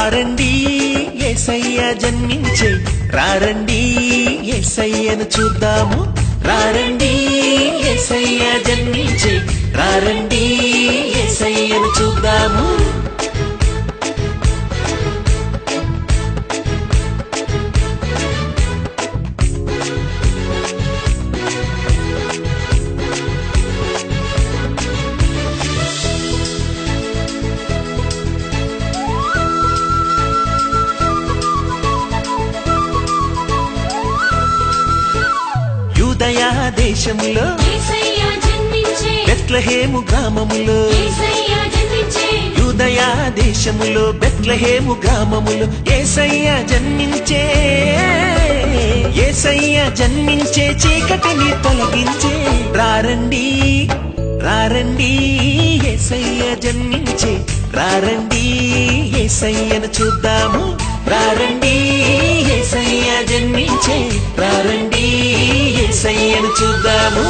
రారండి యేసయ్య జన్మించే, రారండి యేసయ్యను చూద్దాము. రారండి యేసయ్య జన్మించే, రారండి యేసయ్యను చూద్దాము. యూదయా దేశములో బెత్లెహేము గ్రామములో, యూదయా దేశములో బెత్లెహేము గ్రామములో యేసయ్య జన్మించే. యేసయ్య జన్మించే చీకటిని తొలగించే. రారండి రారండి యేసయ్య జన్మించే, రారండి యేసయ్యను చూద్దాము. రారండి యేసయ్య జన్మించే, రారండి యేసయ్యను చూద్దాము.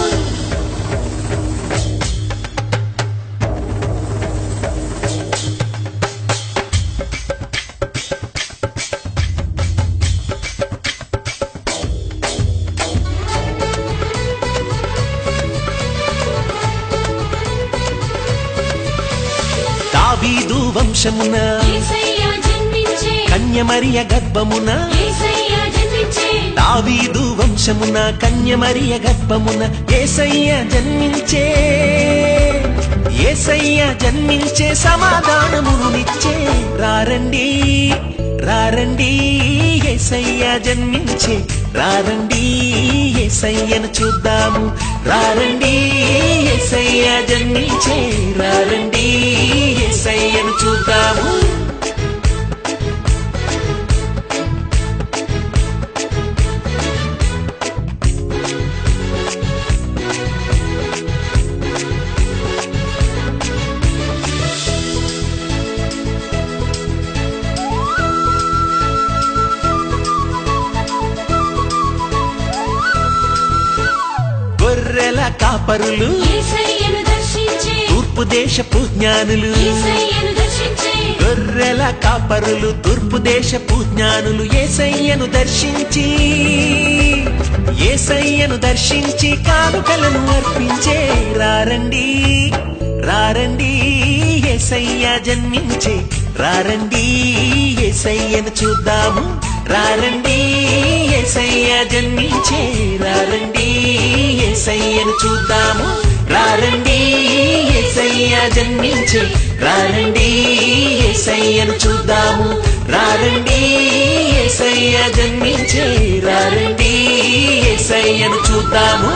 దావీదు వంశమున కన్యమరియ గర్భమున, దావీదు వంశమున కన్యమరియ గర్భమున యేసయ్య జన్మించే. యేసయ్య జన్మించే సమాధానమునిచ్చే. రారండి రారండి యేసయ్య జన్మించే, రారండి యేసయ్యను చూద్దాము. రారండి యేసయ్య జన్మించే, రారండి యేసయ్యను చూద్దాము. గొర్రెల కాపరులు తూర్పు దేశపు జ్ఞానులు, గొర్రెల కాపరులు తూర్పు దేశపు జ్ఞానులు యేసయ్యను దర్శించి, యేసయ్యను దర్శించి కానుకలను అర్పించే. రారండి రారండి యేసయ్య జన్మించే, రారండి యేసయ్యను చూద్దాము. రారండి యేసయ్య జన్మించే, రారండి యేసయ్యను చూద్దాము. రారండి యేసయ్య జన్మించే, రారండి యేసయ్యను చూద్దాము. రారండి యేసయ్య జన్మించే, రారండి యేసయ్యను చూద్దాము.